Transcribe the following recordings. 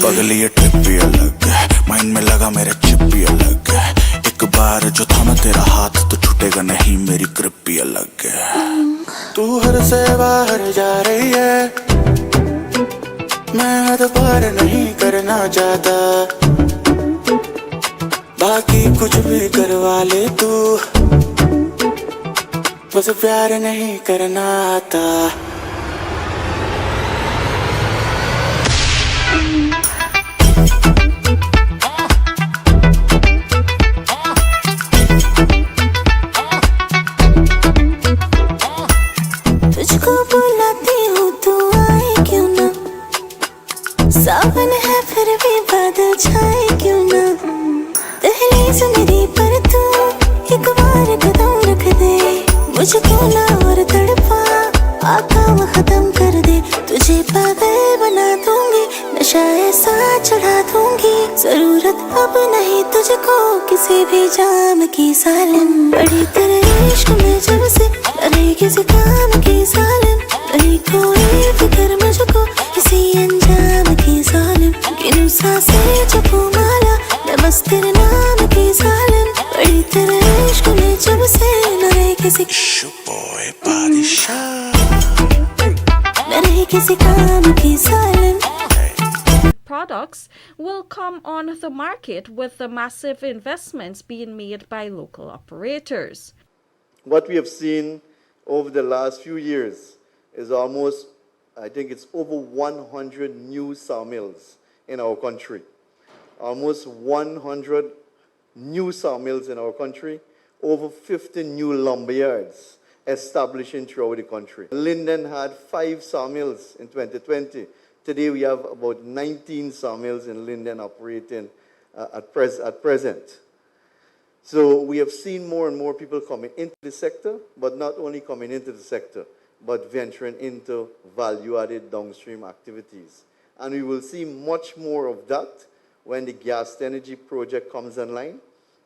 पगली ये ट्रिप भी अलग है, माइंड में लगा मेरे चिप भी अलग है। एक बार जो थामा तेरा हाथ तो छूटेगा नहीं, मेरी ग्रिप भी अलग है। तू हद से बाहर जा रही है, मैं हद पार नहीं करना चाहता। बाकी कुछ भी करवा ले तू, बस प्यार नहीं करना आता। तुझको बुलाती हूँ तू आए क्यों ना, सावन है फिर भी बादल छाए क्यों ना। दहलीज मेरी पर तू एक बार कदम रख दे, मुझको ना और तड़पा आका वो खत्म कर दे। तुझे पागल बना दूंगी, नशा ऐसा चढ़ा दूंगी, जरूरत अब नहीं तुझको किसी भी जाम की सालिम। बड़ी तेरे इश्क में जब से अरे किसी काम की सालिम, नहीं कोई फिक्र मुझको किसी अंजाम की सालिम। गिनूं सांसें जपूं माला, मैं बस तेरे नाम की सालिम। बड़ी तेरे इश्क में जब से न किसी नहीं किसी काम की सालिम। Products will come on the market with the massive investments being made by local operators. What we have seen over the last few years is almost, I think it's over 100 new sawmills in our country. Almost 100 new sawmills in our country, over 50 new lumber yards establishing throughout the country. Linden had 5 sawmills in 2020. Today we have about 19 sawmills in Linden operating at present. So we have seen more and more people coming into the sector, but not only coming into the sector, but venturing into value-added downstream activities. And we will see much more of that when the gas energy project comes online,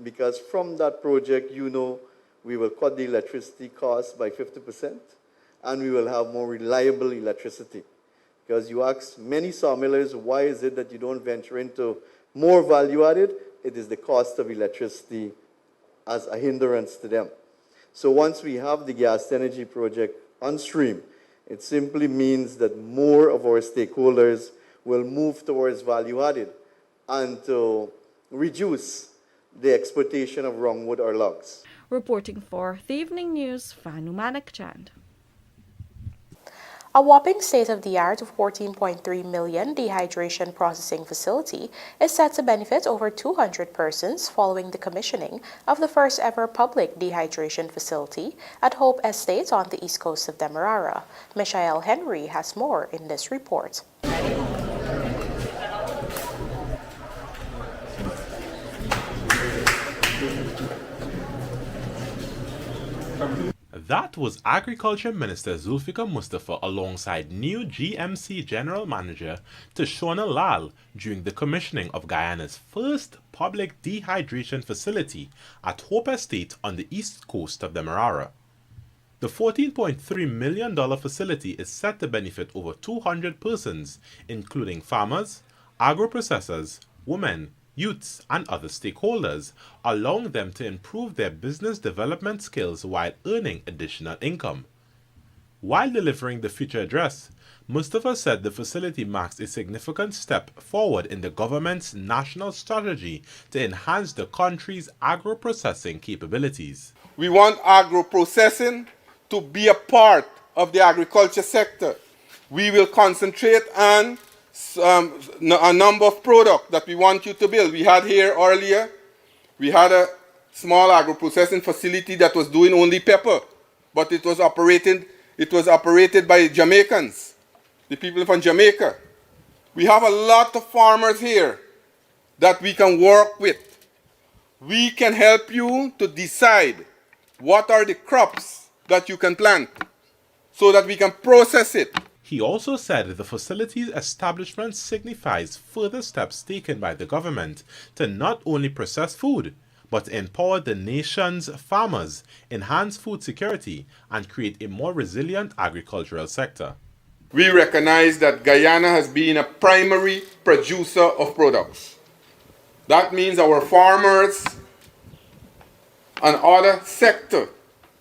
because from that project, you know, we will cut the electricity costs by 50%, and we will have more reliable electricity. Because you ask many sawmillers, why is it that you don't venture into more value-added? It is the cost of electricity as a hindrance to them. So once we have the gas energy project on stream, it simply means that more of our stakeholders will move towards value-added and to reduce the exploitation of roundwood or logs. Reporting for the Evening News, Vanu Manikchand. A whopping state-of-the-art 14.3 million dehydration processing facility is set to benefit over 200 persons following the commissioning of the first ever public dehydration facility at Hope Estate on the east coast of Demerara. Michael Henry has more in this report. That was Agriculture Minister Zulfikar Mustafa alongside new GMC General Manager Tashona Lal during the commissioning of Guyana's first public dehydration facility at Hope Estate on the east coast of Demerara. The $14.3 million facility is set to benefit over 200 persons, including farmers, agro-processors, women, youths, and other stakeholders, allowing them to improve their business development skills while earning additional income. While delivering the feature address, Mustafa said the facility marks a significant step forward in the government's national strategy to enhance the country's agro-processing capabilities. We want agro-processing to be a part of the agriculture sector. We will concentrate on a number of products that we want you to build. We had here earlier, we had a small agro-processing facility that was doing only pepper, but it was operated by Jamaicans, the people from Jamaica. We have a lot of farmers here that we can work with. We can help you to decide what are the crops that you can plant so that we can process it. He also said the facility's establishment signifies further steps taken by the government to not only process food, but empower the nation's farmers, enhance food security, and create a more resilient agricultural sector. We recognize that Guyana has been a primary producer of products. That means our farmers and other sectors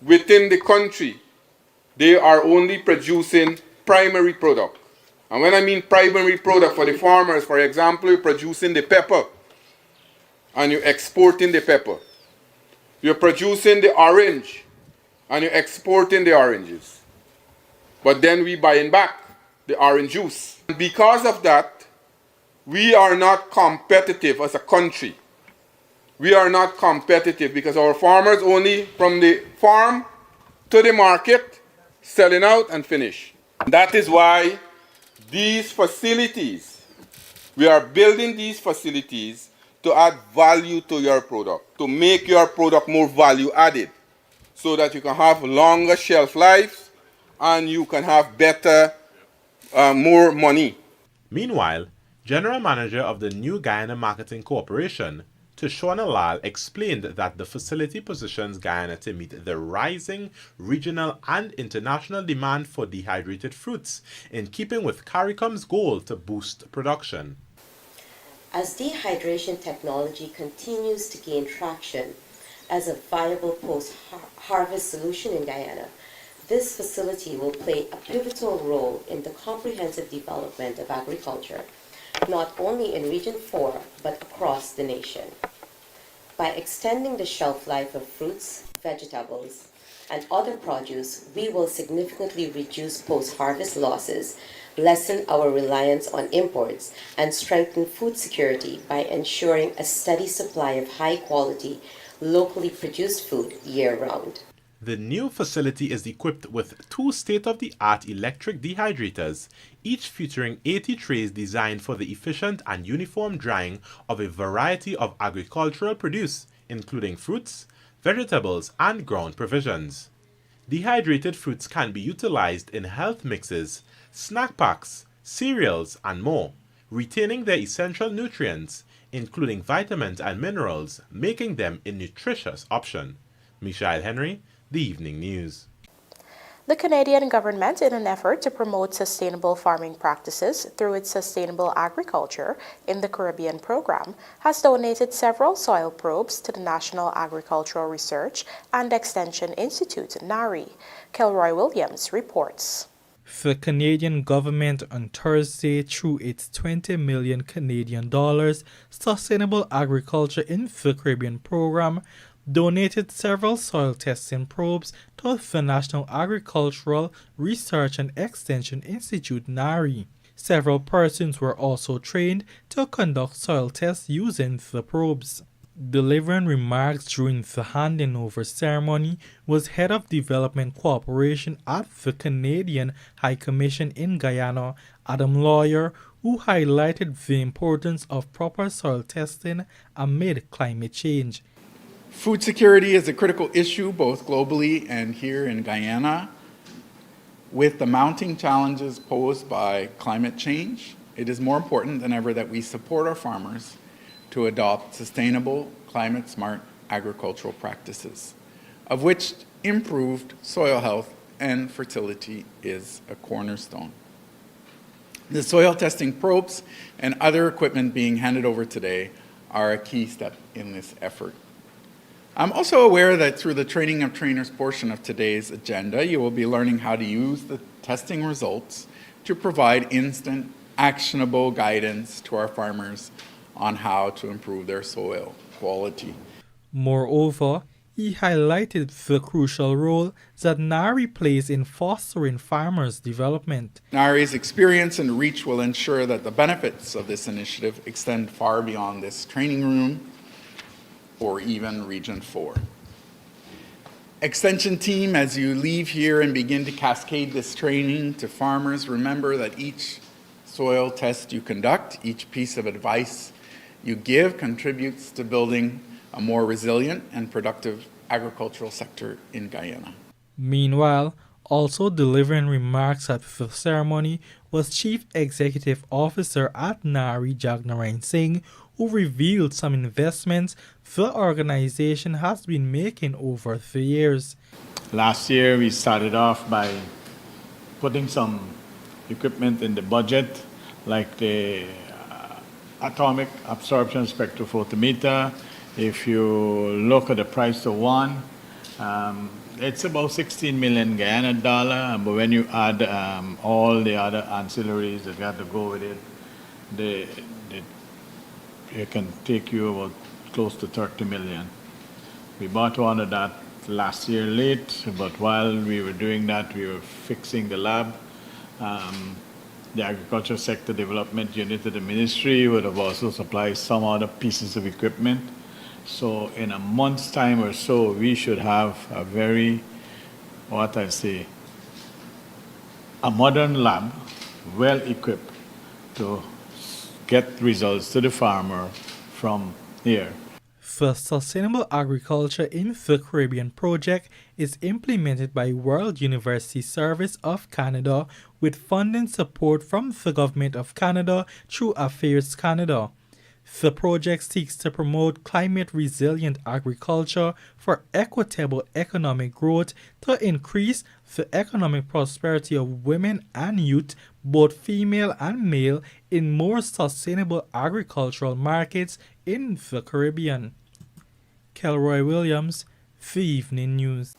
within the country, they are only producing primary product. And when I mean primary product for the farmers, for example, you're producing the pepper and you're exporting the pepper. You're producing the orange and you're exporting the oranges. But then we buying back the orange juice. Because of that, we are not competitive as a country. We are not competitive because our farmers only from the farm to the market, selling out and finish. That is why these facilities, we are building these facilities to add value to your product, to make your product more value added, so that you can have longer shelf lives and you can have better, more money. Meanwhile, General Manager of the New Guyana Marketing Corporation, Tushona Lal, explained that the facility positions Guyana to meet the rising regional and international demand for dehydrated fruits, in keeping with CARICOM's goal to boost production. As dehydration technology continues to gain traction as a viable post-harvest solution in Guyana, this facility will play a pivotal role in the comprehensive development of agriculture, not only in Region 4, but across the nation. By extending the shelf life of fruits, vegetables, and other produce, we will significantly reduce post-harvest losses, lessen our reliance on imports, and strengthen food security by ensuring a steady supply of high-quality, locally produced food year-round. The new facility is equipped with 2 state-of-the-art electric dehydrators, each featuring 80 trays designed for the efficient and uniform drying of a variety of agricultural produce, including fruits, vegetables, and ground provisions. Dehydrated fruits can be utilized in health mixes, snack packs, cereals, and more, retaining their essential nutrients, including vitamins and minerals, making them a nutritious option. Michael Henry, The Evening News. The Canadian government, in an effort to promote sustainable farming practices through its Sustainable Agriculture in the Caribbean program, has donated several soil probes to the National Agricultural Research and Extension Institute, NARI. Kelroy Williams reports. The Canadian government on Thursday, through its $20 million Canadian dollars Sustainable Agriculture in the Caribbean program, donated several soil testing probes to the National Agricultural Research and Extension Institute, NARI. Several persons were also trained to conduct soil tests using the probes. Delivering remarks during the handing over ceremony was Head of Development Cooperation at the Canadian High Commission in Guyana, Adam Lawyer, who highlighted the importance of proper soil testing amid climate change. Food security is a critical issue both globally and here in Guyana. With the mounting challenges posed by climate change, it is more important than ever that we support our farmers to adopt sustainable, climate-smart agricultural practices, of which improved soil health and fertility is a cornerstone. The soil testing probes and other equipment being handed over today are a key step in this effort. I'm also aware that through the Training of Trainers portion of today's agenda, you will be learning how to use the testing results to provide instant, actionable guidance to our farmers on how to improve their soil quality. Moreover, he highlighted the crucial role that NARI plays in fostering farmers' development. NARI's experience and reach will ensure that the benefits of this initiative extend far beyond this training room or even Region 4. Extension team, as you leave here and begin to cascade this training to farmers, remember that each soil test you conduct, each piece of advice you give contributes to building a more resilient and productive agricultural sector in Guyana. Meanwhile, also delivering remarks at the ceremony was Chief Executive Officer at NARI Jagnarain Singh, who revealed some investments the organization has been making over the years. Last year we started off by putting some equipment in the budget, like the atomic absorption spectrophotometer. If you look at the price of one, it's about 16 million Guyana dollar, but when you add all the other ancillaries that got to go with it, it can take you about close to 30 million. We bought one of that last year late, but while we were doing that, we were fixing the lab. The Agriculture Sector Development Unit of the Ministry would have also supplied some other pieces of equipment. So in a month's time or so, we should have a very, a modern lab, well equipped to get results to the farmer from here. The Sustainable Agriculture in the Caribbean project is implemented by World University Service of Canada with funding support from the Government of Canada through Affairs Canada. The project seeks to promote climate-resilient agriculture for equitable economic growth to increase the economic prosperity of women and youth, both female and male, in more sustainable agricultural markets in the Caribbean. Kelroy Williams, The Evening News.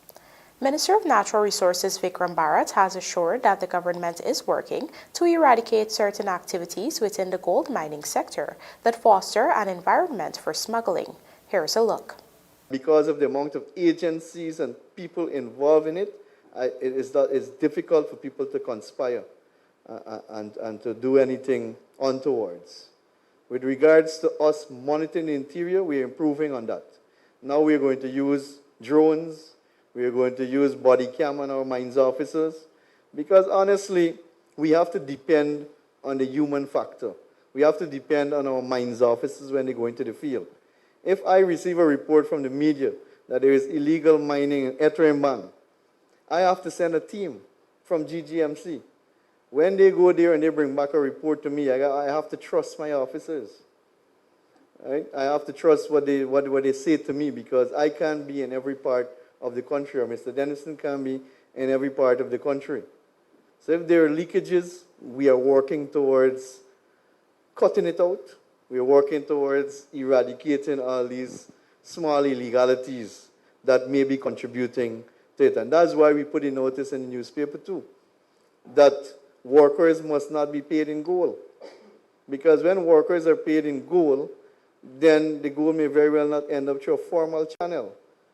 Minister of Natural Resources Vikram BHARRAT has assured that the government is working to eradicate certain activities within the gold mining sector that foster an environment for smuggling. Here's a look. Because of the amount of agencies and people involved in it, it's difficult for people to conspire and to do anything untowards. With regards to us monitoring the interior, we're improving on that. Now we're going to use drones. We are going to use body cam on our mines officers because honestly, we have to depend on the human factor. We have to depend on our mines officers when they go into the field. If I receive a report from the media that there is illegal mining in Etrembang, I have to send a team from GGMC. When they go there and they bring back a report to me, I have to trust my officers. Right? I have to trust what they say to me because I can't be in every part of the country, or Mr. Dennison can be in every part of the country. So if there are leakages, we are working towards cutting it out. We are working towards eradicating all these small illegalities that may be contributing to it. And that's why we put a notice in the newspaper too, that workers must not be paid in gold. Because when workers are paid in gold, then the gold may very well not end up through a formal channel,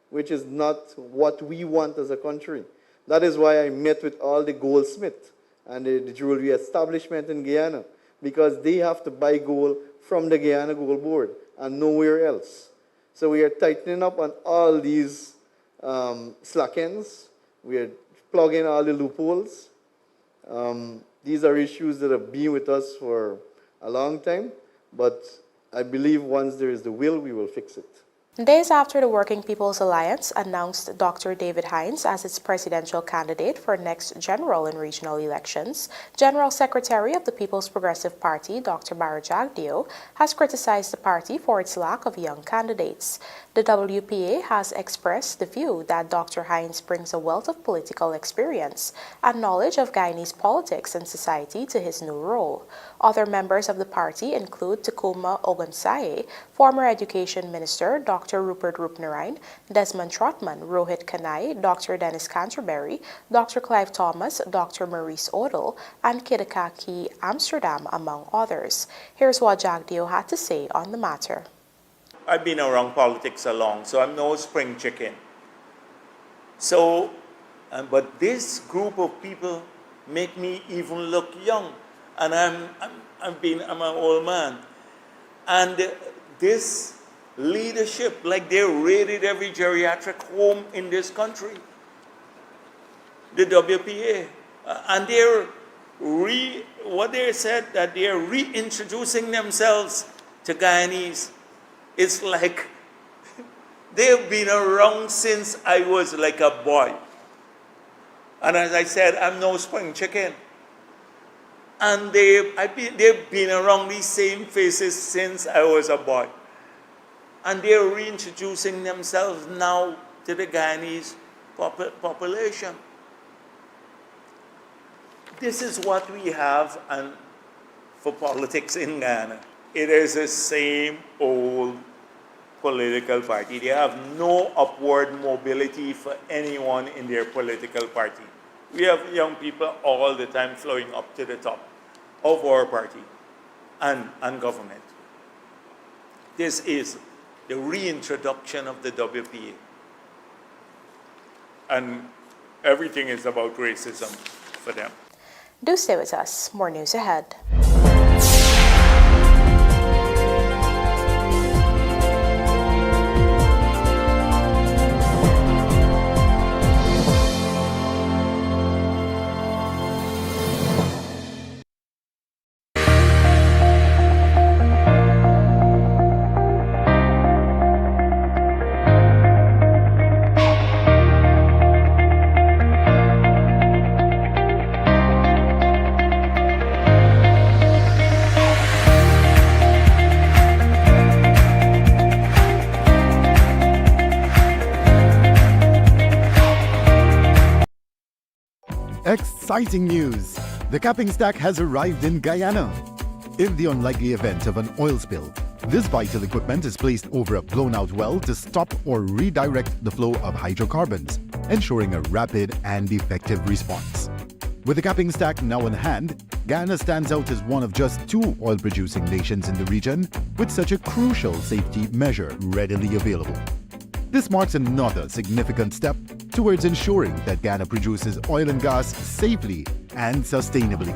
which is not what we want as a country. That is why I met with all the goldsmiths and the jewelry establishment in Guyana, because they have to buy gold from the Guyana Gold Board and nowhere else. So we are tightening up on all these slack ends. We are plugging all the loopholes. These are issues that have been with us for a long time, but I believe once there is the will, we will fix it. Days after the Working People's Alliance announced Dr. David Hines as its presidential candidate for next general and regional elections, General Secretary of the People's Progressive Party, Dr. Barra Jagdeo, has criticized the party for its lack of young candidates. The WPA has expressed the view that Dr. Hines brings a wealth of political experience and knowledge of Guyanese politics and society to his new role. Other members of the party include Takuma Ogunsaye, former Education Minister Dr. Rupert Rupnarine, Desmond Trotman, Rohit Kanai, Dr. Dennis Canterbury, Dr. Clive Thomas, Dr. Maurice Odell, and Kidakaki Amsterdam, among others. Here's what Jagdeo had to say on the matter. I've been around politics a long, so I'm no spring chicken. So, but this group of people make me even look young, and I'm an old man. And this leadership, like they raided every geriatric home in this country, the WPA, and what they said that they're reintroducing themselves to Guyanese. It's like they've been around since I was like a boy. And as I said, I'm no spring chicken. And they've been around these same faces since I was a boy. And they're reintroducing themselves now to the Guyanese population. This is what we have for politics in Guyana. It is the same old political party. They have no upward mobility for anyone in their political party. We have young people all the time flowing up to the top of our party and government. This is the reintroduction of the WPA. And everything is about racism for them. Do stay with us. More news ahead. Exciting news! The capping stack has arrived in Guyana. In the unlikely event of an oil spill, this vital equipment is placed over a blown-out well to stop or redirect the flow of hydrocarbons, ensuring a rapid and effective response. With the capping stack now in hand, Guyana stands out as one of just 2 oil-producing nations in the region with such a crucial safety measure readily available. This marks another significant step towards ensuring that Guyana produces oil and gas safely and sustainably.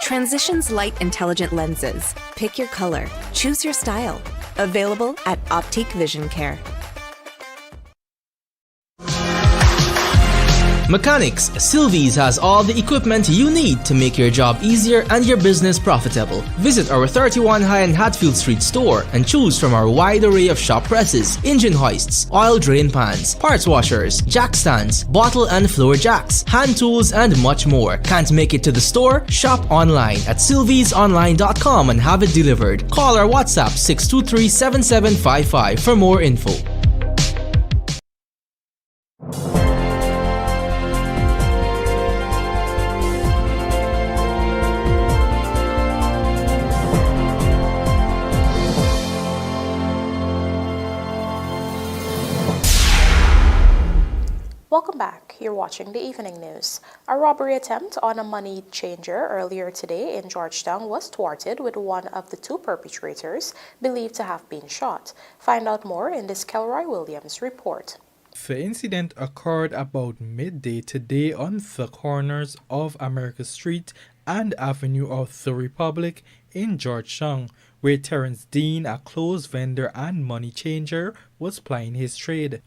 Transitions Light Intelligent Lenses. Pick your color. Choose your style. Available at Optique Vision Care. Mechanics, Sylvie's has all the equipment you need to make your job easier and your business profitable. Visit our 31 High and Hatfield Street store and choose from our wide array of shop presses, engine hoists, oil drain pans, parts washers, jack stands, bottle and floor jacks, hand tools and much more. Can't make it to the store? Shop online at sylviesonline.com and have it delivered. Call or WhatsApp 623-7755 for more info. Welcome back. You're watching the evening news. A robbery attempt on a money changer earlier today in Georgetown was thwarted with one of the 2 perpetrators believed to have been shot. Find out more in this Kelroy Williams report. The incident occurred about midday today on the corners of America Street and Avenue of the Republic in Georgetown, where Terrence Dean, a clothes vendor and money changer, was plying his trade.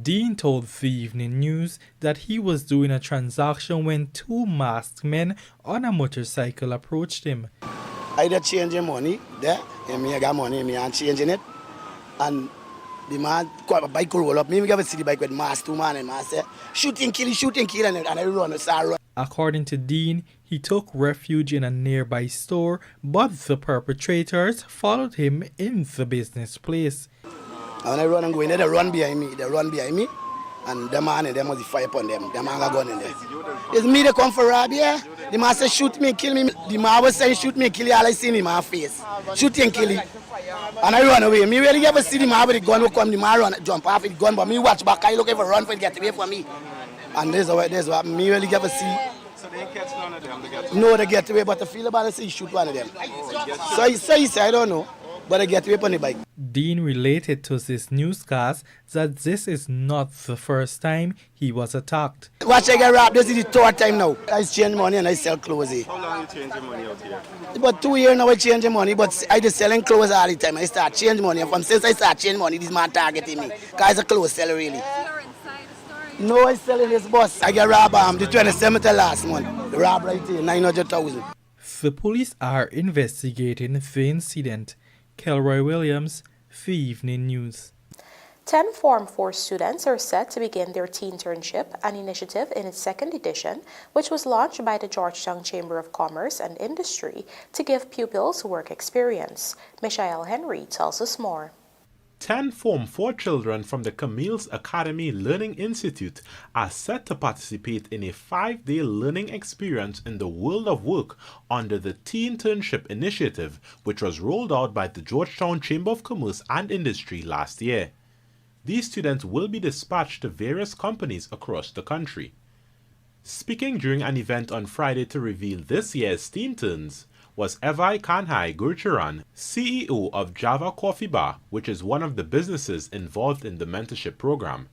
Dean told the Evening News that he was doing a transaction when 2 masked men on a motorcycle approached him. I did changing money there, and me got money, me and changing it. And the man got a bike roll up. Me ever see the bike with mass 2 man and man say, shoot and kill, and I run, start run. According to Dean, he took refuge in a nearby store, but the perpetrators followed him in the business place. And when I run and go in there, they run behind me, and the man and them was the fire upon them. The man got gun in there. It's me they come for rob, yeah? The man say shoot me, kill me. The man was saying shoot me, kill you, all I seen in my face. Shoot and kill you. And I run away. Me really ever see the man with the gun will come, the man run, jump off with the gun, but me watch back, I look ever run for it, get away from me. And this is what me really ever see. So they catch none of them? No, they get away, but I feel about it, say shoot one of them. So he say, I don't know, but they get away on the bike. Dean related to this newscast that this is not the first time he was attacked. Watch I get robbed, this is the third time now. I change money and I sell clothes here. How long you change your money out here? About 2 years now I change money, but I just selling clothes all the time. I start change money, and from since I start change money, this man targeting me. Because a clothes seller really. No, I selling this bus. I get robbed the 27th of last month. The rob right here, 900,000. The police are investigating the incident. Kelroy Williams, The Evening News. 10 Form 4 students are set to begin their TEENTERNSHIP, an initiative in its second edition, which was launched by the Georgetown Chamber of Commerce and Industry to give pupils work experience. Michael Henry tells us more. 10 Form 4 children from the Camille's Academy Learning Institute are set to participate in a 5-day learning experience in the world of work under the TEENTERNSHIP initiative, which was rolled out by the Georgetown Chamber of Commerce and Industry last year. These students will be dispatched to various companies across the country. Speaking during an event on Friday to reveal this year's Teenterns was Evai Kanhai Gurcharan, CEO of Java Coffee Bar, which is one of the businesses involved in the mentorship program.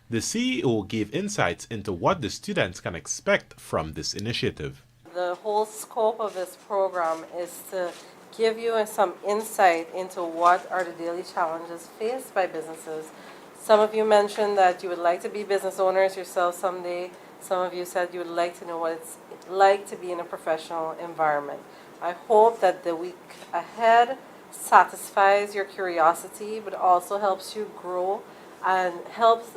The CEO gave insights into what the students can expect from this initiative. The whole scope of this program is to give you some insight into what are the daily challenges faced by businesses. Some of you mentioned that you would like to be business owners yourself someday. Some of you said you would like to know what it's like to be in a professional environment. I hope that the week ahead satisfies your curiosity, but also helps you grow and helps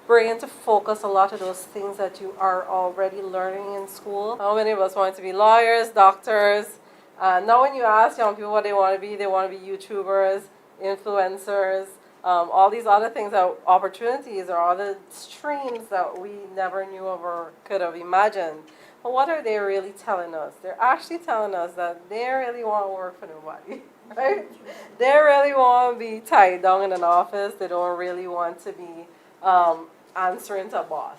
bring into focus a lot of those things that you are already learning in school. How many of us want to be lawyers, doctors? Now when you ask young people what they want to be YouTubers, influencers, all these other things, opportunities or other streams that we never knew of or could have imagined. But what are they really telling us? They're actually telling us that they really want to work for nobody, right? They really want to be tied down in an office. They don't really want to be answering to a boss.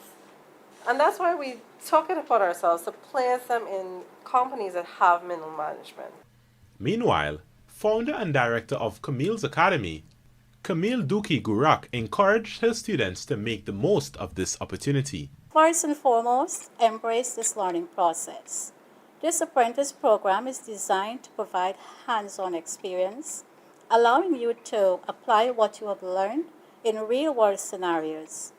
And that's why we took it upon ourselves to place them in companies that have middle management. Meanwhile, founder and director of Camille's Academy, Camille Duki Gurak, encouraged her students to make the most of this opportunity. First and foremost, embrace this learning process. This apprentice program is designed to provide hands-on experience, allowing you to apply what you have learned in real-world scenarios.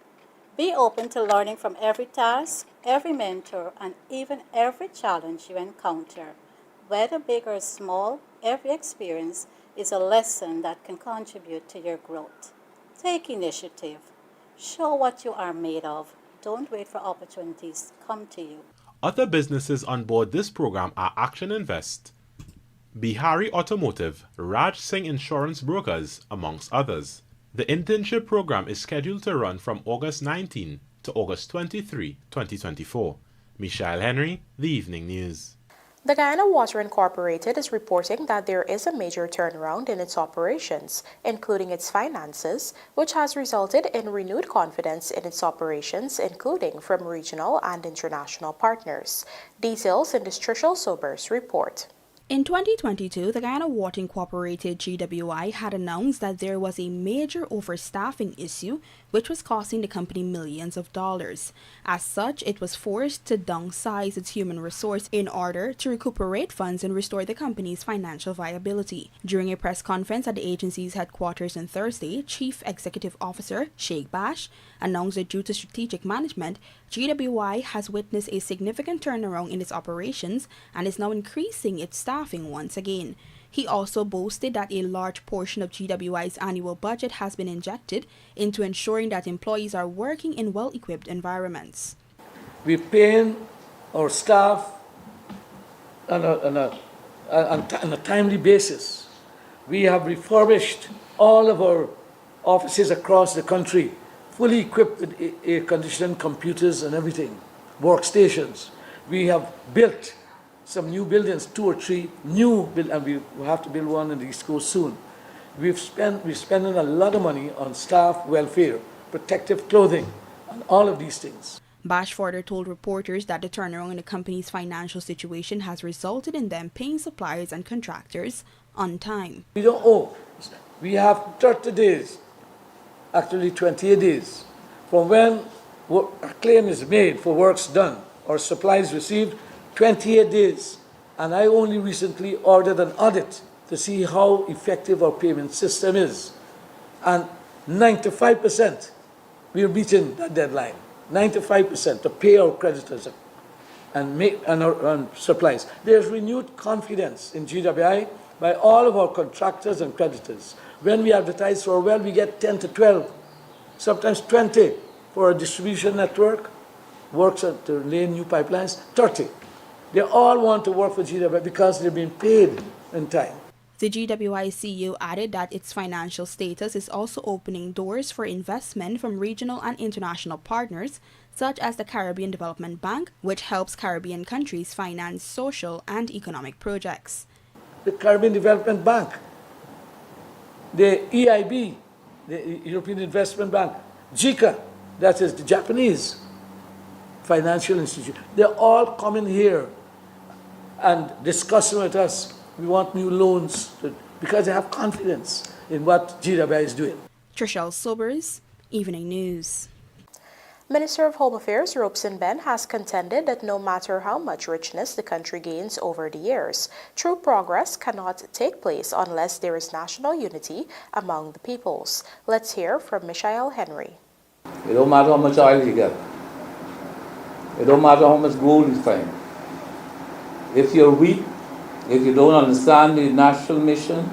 Be open to learning from every task, every mentor, and even every challenge you encounter. Whether big or small, every experience is a lesson that can contribute to your growth. Take initiative. Show what you are made of. Don't wait for opportunities to come to you. Other businesses on board this program are Action Invest, Bihari Automotive, Raj Singh Insurance Brokers, amongst others. The internship program is scheduled to run from August 19 to August 23, 2024. Michael Henry, The Evening News. The Guyana Water Incorporated is reporting that there is a major turnaround in its operations, including its finances, which has resulted in renewed confidence in its operations, including from regional and international partners. Details in this Trishul Sobers report. In 2022, the Guyana Water Incorporated GWI had announced that there was a major overstaffing issue which was costing the company millions of dollars. As such, it was forced to downsize its human resource in order to recuperate funds and restore the company's financial viability. During a press conference at the agency's headquarters on Thursday, Chief Executive Officer Sheikh Bash announced that due to strategic management, GWI has witnessed a significant turnaround in its operations and is now increasing its staffing once again. He also boasted that a large portion of GWI's annual budget has been injected into ensuring that employees are working in well-equipped environments. We're paying our staff on a timely basis. We have refurbished all of our offices across the country, fully equipped with air-conditioning, computers and everything, workstations. We have built some new buildings, 2 or 3 new buildings, and we have to build one in the East Coast soon. We're spending a lot of money on staff welfare, protective clothing, and all of these things. Bash further told reporters that the turnaround in the company's financial situation has resulted in them paying suppliers and contractors on time. We don't owe. We have 30 days, actually 28 days, from when a claim is made for works done or supplies received, 28 days. And I only recently ordered an audit to see how effective our payment system is. And 95%, we're meeting that deadline. 95% to pay our creditors and our supplies. There's renewed confidence in GWI by all of our contractors and creditors. When we advertise for a well, we get 10 to 12, sometimes 20 for a distribution network, works to lay new pipelines, 30. They all want to work for GWI because they're being paid in time. The GWI CEO added that its financial status is also opening doors for investment from regional and international partners, such as the Caribbean Development Bank, which helps Caribbean countries finance social and economic projects. The Caribbean Development Bank, the EIB, the European Investment Bank, JICA, that is the Japanese financial institution, they're all coming here and discussing with us. We want new loans because they have confidence in what GWI is doing. Trishelle Sobers, Evening News. Minister of Home Affairs Robson Ben has contended that no matter how much richness the country gains over the years, true progress cannot take place unless there is national unity among the peoples. Let's hear from Michael Henry. It don't matter how much oil you get. It don't matter how much gold you find. If you're weak, if you don't understand the national mission,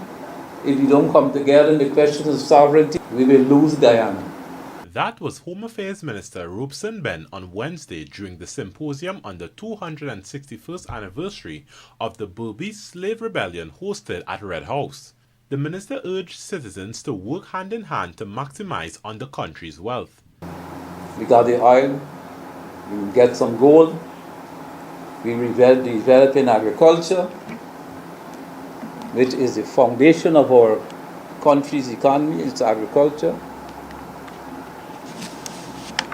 if you don't come together in the questions of sovereignty, we will lose Guyana. That was Home Affairs Minister Robson Ben on Wednesday during the symposium on the 261st anniversary of the Berbice Slave Rebellion hosted at Red House. The minister urged citizens to work hand in hand to maximize on the country's wealth. We got the oil, we get some gold, we develop in agriculture, which is the foundation of our country's economy, it's agriculture.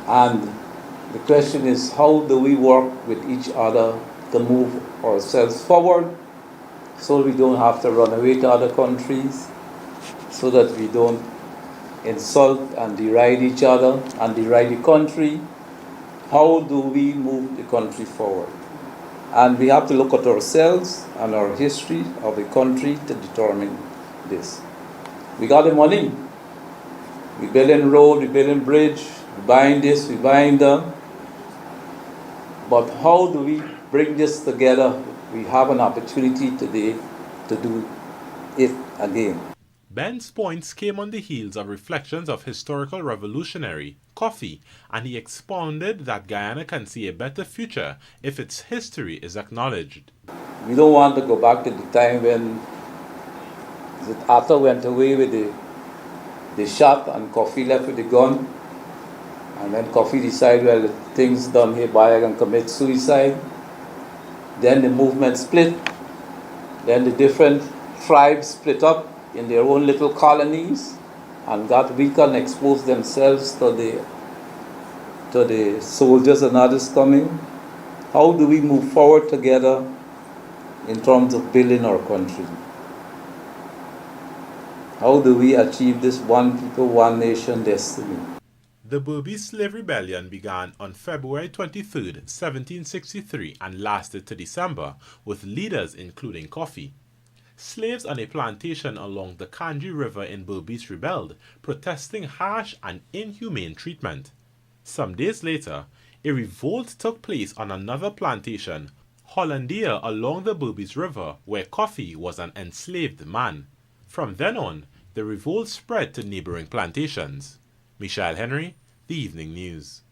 And the question is, how do we work with each other to move ourselves forward so we don't have to run away to other countries, so that we don't insult and deride each other and deride the country? How do we move the country forward? And we have to look at ourselves and our history of the country to determine this. We got the money. We building road, we building bridge, we buying this, we buying that. But how do we bring this together? We have an opportunity today to do it again. Ben's points came on the heels of reflections of historical revolutionary Coffee, and he expounded that Guyana can see a better future if its history is acknowledged. We don't want to go back to the time when Atta went away with the shot and Coffee left with the gun. And then Coffee decided, well, things done hereby I can commit suicide. Then the movement split. Then the different tribes split up in their own little colonies and got weaker and exposed themselves to the soldiers and others coming. How do we move forward together in terms of building our country? How do we achieve this one people, one nation destiny? The Berbice Slave Rebellion began on February 23, 1763 and lasted to December, with leaders including Coffee. Slaves on a plantation along the Kanji River in Berbice rebelled, protesting harsh and inhumane treatment. Some days later, a revolt took place on another plantation, Hollandia along the Berbice River, where coffee was an enslaved man. From then on, the revolt spread to neighboring plantations. Michelle Henry, The Evening News.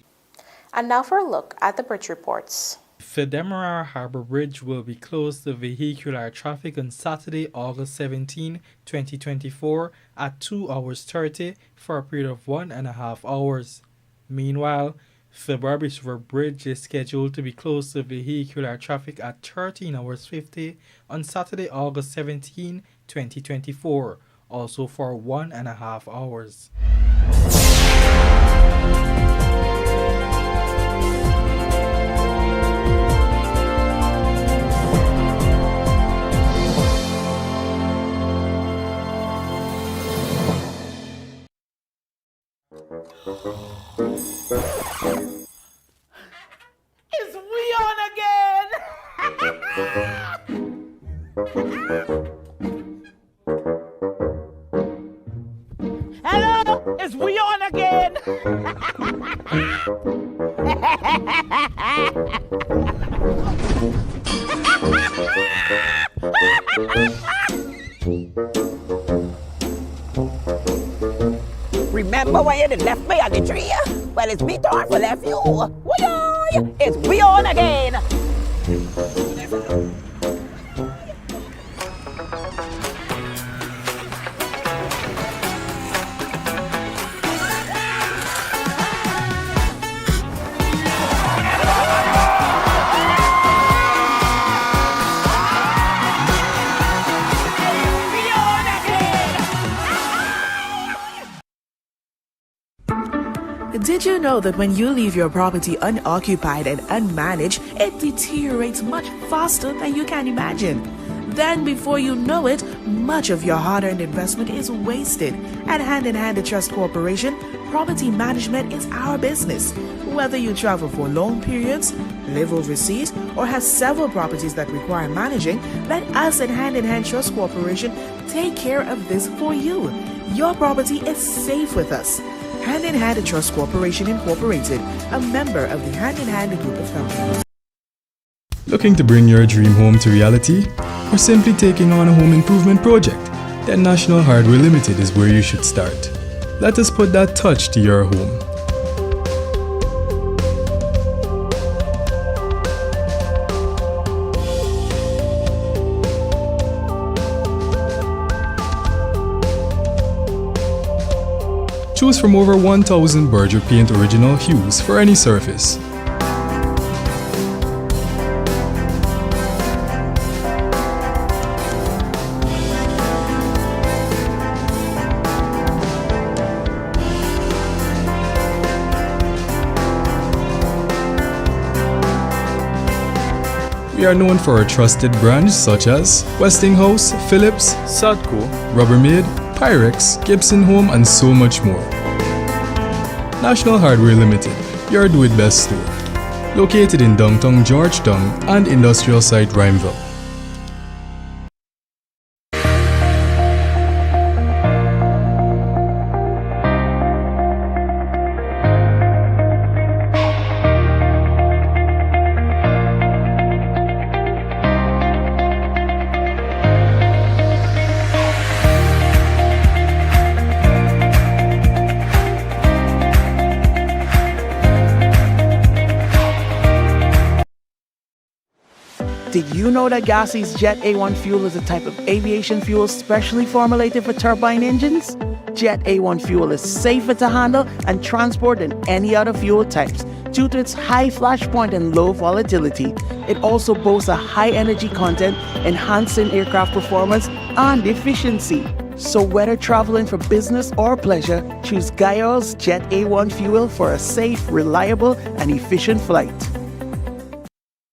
And now for a look at the bridge reports. The Demerara Harbour Bridge will be closed to vehicular traffic on Saturday, August 17, 2024 at 2 hours 30 for a period of 1.5 hours. Meanwhile, the Berbice River Bridge is scheduled to be closed to vehicular traffic at 13 hours 50 on Saturday, August 17, 2024, also for 1.5 hours. Is we on again? Hello, is we on again? Remember when you left me on the tree? Well, it's me time for left you. Why? It's we on again. Did you know that when you leave your property unoccupied and unmanaged, it deteriorates much faster than you can imagine? Then, before you know it, much of your hard-earned investment is wasted. At Hand in Hand Trust Corporation, property management is our business. Whether you travel for long periods, live overseas, or have several properties that require managing, let us at Hand in Hand Trust Corporation take care of this for you. Your property is safe with us. Hand in Hand Trust Corporation Incorporated, a member of the Hand in Hand Group of Companies. Looking to bring your dream home to reality? Or simply taking on a home improvement project? Then National Hardware Limited is where you should start. Let us put that touch to your home. Choose from over 1,000 Berger Paint original hues for any surface. We are known for our trusted brands such as Westinghouse, Philips, Sadco, Rubbermaid, Pyrex, Gibson Home, and so much more. National Hardware Limited, your do-it-best store. Located in downtown Georgetown and industrial site Rhymeville. Did you know that GCCI'S Jet A1 fuel is a type of aviation fuel specially formulated for turbine engines? Jet A1 fuel is safer to handle and transport than any other fuel types due to its high flash point and low volatility. It also boasts a high energy content, enhancing aircraft performance and efficiency. So whether traveling for business or pleasure, choose GCCI'S Jet A1 fuel for a safe, reliable, and efficient flight.